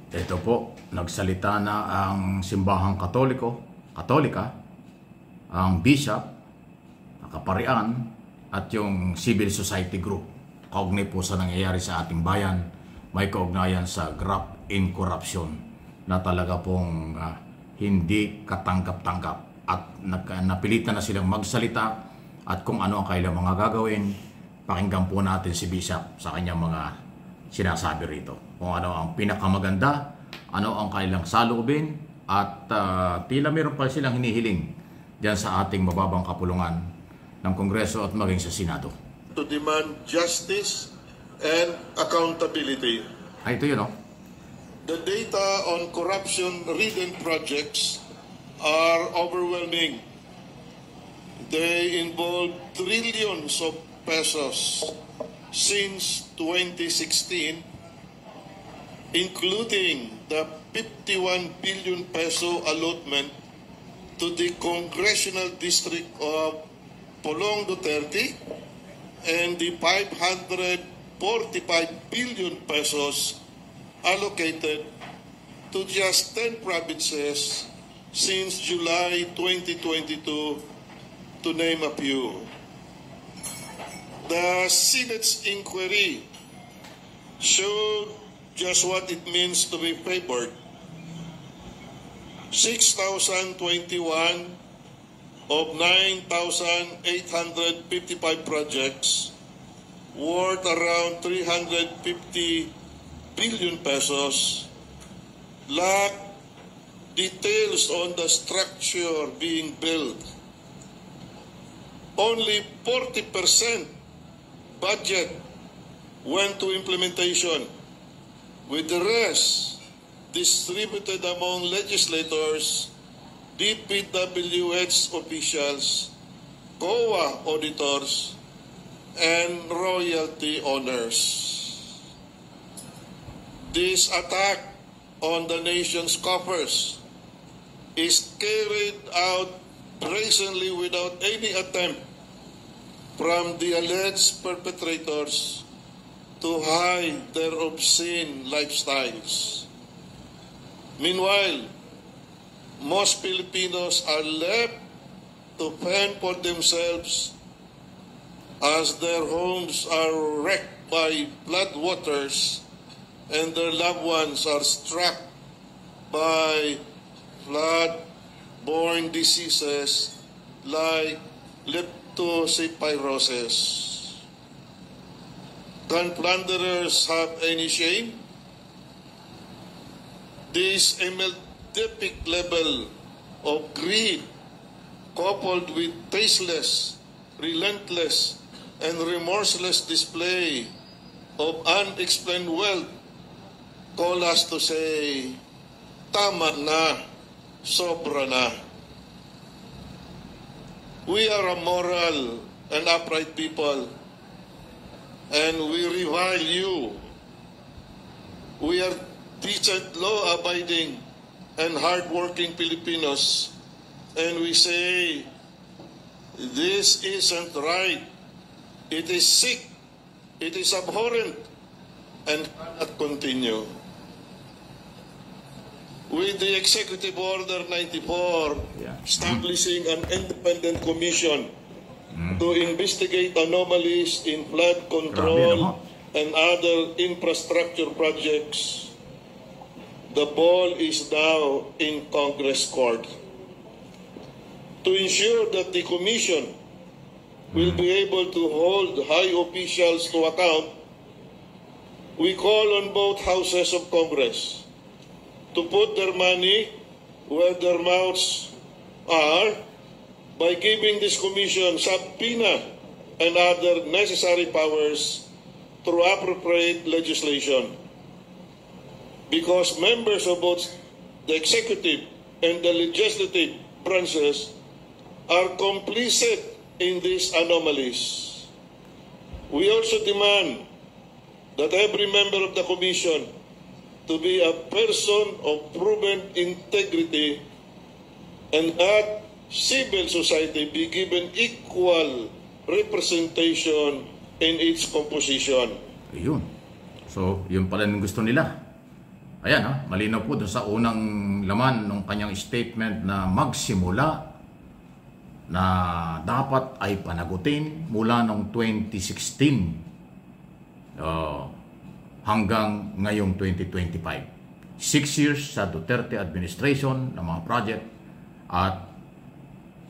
Ito po, nagsalita na ang simbahang katolika, ang bishop, ang kaparian, at yung civil society group. Kaugnay po sa nangyayari sa ating bayan, may kaugnayan sa graft in corruption na talaga pong hindi katanggap-tanggap at napilitan na silang magsalita at kung ano ang kailang mga gagawin. Pakinggan po natin si Bishop sa kanyang mga sinasabi rito. Kung ano ang pinakamaganda, ano ang kailang salubin, at tila meron pa silang hinihiling diyan sa ating mababang kapulungan ng Kongreso at maging sa Senado. To demand justice and accountability. Ay, ito yun, The data on corruption-ridden projects are overwhelming. They involve trillions of pesos since 2016, including the 51 billion peso allotment to the Congressional District of Pulong Duterte and the 545 billion pesos allocated to just 10 provinces since July 2022, to name a few. The Senate's inquiry showed just what it means to be favored. 6,021 of 9,855 projects worth around 350 billion pesos lack details on the structure being built. Only 40% budget went to implementation, with the rest distributed among legislators, DPWH officials, COA auditors, and royalty owners. This attack on the nation's coffers is carried out brazenly without any attempt from the alleged perpetrators to hide their obscene lifestyles. Meanwhile, most Filipinos are left to fend for themselves as their homes are wrecked by floodwaters and their loved ones are struck by flood-borne diseases like leptospirosis. Can plunderers have any shame? This epic level of greed, coupled with tasteless, relentless, and remorseless display of unexplained wealth, call us to say, tama na, sobra na. We are a moral and upright people, and we revile you. We are decent, law-abiding, and hard-working Filipinos, and we say, this isn't right. It is sick. It is abhorrent, and cannot continue. With the Executive Order 94, establishing an independent commission to investigate anomalies in flood control and other infrastructure projects, the ball is now in Congress court. To ensure that the commission will be able to hold high officials to account, we call on both houses of Congress to put their money where their mouths are by giving this commission subpoena and other necessary powers through appropriate legislation. Because members of both the executive and the legislative branches are complicit in these anomalies. We also demand that every member of the commission to be a person of proven integrity and that civil society be given equal representation in its composition. Ayun. So, yun pala yung gusto nila. Ayan malinaw po doon sa unang laman ng kanyang statement na magsimula na dapat ay panagutin mula noong 2016 hanggang ngayong 2025. 6 years sa Duterte administration ng mga project at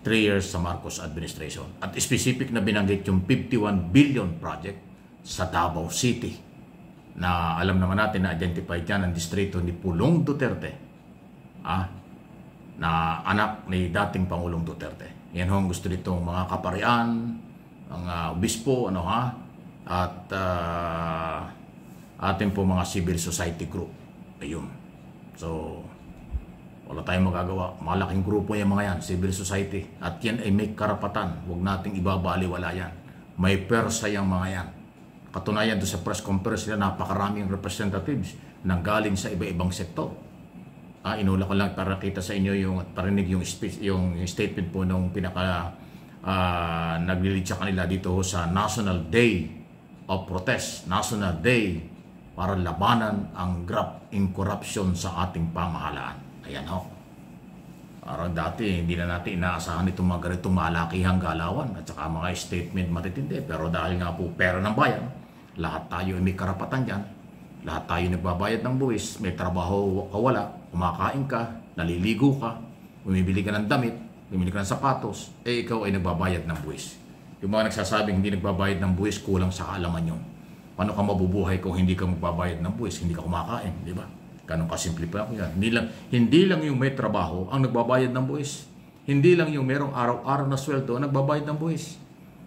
3 years sa Marcos administration. At specific na binanggit yung 51 billion project sa Davao City na alam naman natin na identified yan ang distrito ni Pulong Duterte na anak ni dating Pangulong Duterte. Yan ang gusto nitong mga kaparian, mga obispo, at ating po mga civil society group. Ayun. So, wala tayong magagawa. Malaking grupo yung mga yan, civil society. At yan ay may karapatan. Huwag nating ibabaliwala yan. May persa yung mga yan. Katunayan doon sa press conference nila, napakaraming representatives nang galing sa iba-ibang sektor. Inula ko lang para kita sa inyo yung parinig yung speech, yung statement po nung pinaka naglilid sa kanila dito sa National Day of Protest, National Day para labanan ang graft in corruption sa ating pamahalaan. Ayan Parang dati hindi na natin inaasahan itong mga ganitong malakihang galawan at saka mga statement matitindi. Pero dahil nga po pera ng bayan, lahat tayo ay may karapatan dyan. Lahat tayo nagbabayad ng buwis, may trabaho ka wala, kumakain ka, naliligo ka, bumibili ka ng damit, bumibili ka ng sapatos, ikaw ay nagbabayad ng buwis. Yung mga nagsasabing hindi nagbabayad ng buwis, kulang sa kaalaman yun. Paano ka mabubuhay kung hindi ka magbabayad ng buwis, hindi ka kumakain, di ba? Ganun kasimple pa ako yan. Hindi lang yung may trabaho ang nagbabayad ng buwis. Hindi lang yung merong araw-araw na sweldo ang nagbabayad ng buwis.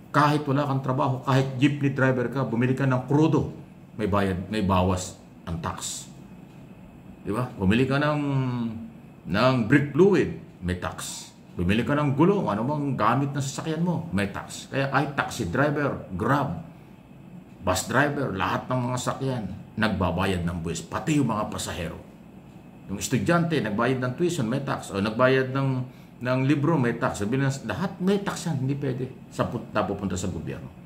Kahit wala kang trabaho, kahit jeepney driver ka, bumili ka ng krudo, may bayad, may bawas ang tax. Di ba? Bumili ka ng brake fluid, may tax. Bumili ka ng gulong, ano bang gamit na sasakyan mo, may tax. Kaya kahit taxi driver, Grab, bus driver, lahat ng mga sakyan, nagbabayad ng buwis, pati yung mga pasahero. Yung estudyante, nagbayad ng tuition, may tax. O nagbayad ng libro, may tax. Sabihin na, lahat may tax yan, hindi pwede. Napupunta sa gobyerno.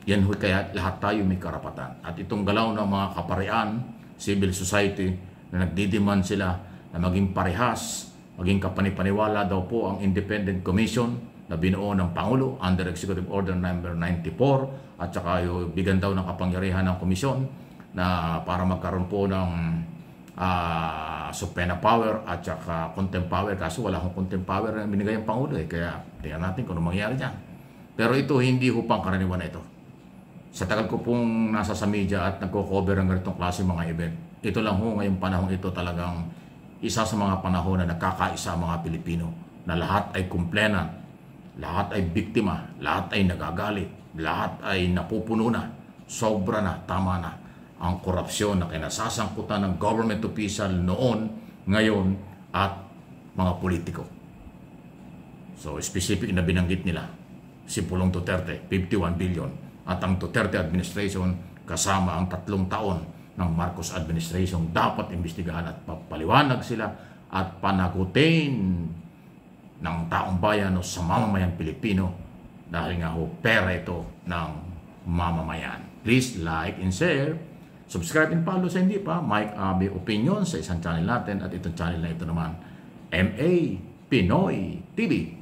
Yan kaya lahat tayo may karapatan. At itong galaw ng mga kaparian, civil society, na nagdidiman sila na maging parehas, maging kapanipaniwala daw po ang Independent Commission na binuo ng Pangulo under Executive Order number 94 at saka yung bigyan daw ng kapangyarihan ng komisyon na para magkaroon po ng subpoena power at saka contempt power. Kaso wala akong contempt power na binigay ang Pangulo kaya tingnan natin kung ano mangyari dyan. Pero ito hindi ho pang karaniwan na ito. Sa tagal ko pong nasa sa media at nagko-cover ng ganitong klase mga event, ito lang ho ngayong panahon ito talagang isa sa mga panahon na nagkakaisa ang mga Pilipino na lahat ay kumplena, lahat ay biktima, lahat ay nagagalit, lahat ay napupuno na, sobra na, tama na ang korupsyon na kinasasangkutan ng government official noon, ngayon, at mga politiko. So, specific na binanggit nila, si Pulong Duterte, 51 billion, at ang Duterte administration kasama ang 3 taon ng Marcos administration dapat imbestigahan at papaliwanag sila at panagutin ng taong bayan o sa mamamayang Pilipino dahil nga ho pera ito ng mamamayan. Please like and share, subscribe and follow sa hindi pa Mike Abe Opinion sa isang channel natin at itong channel na ito naman MA Pinoy TV.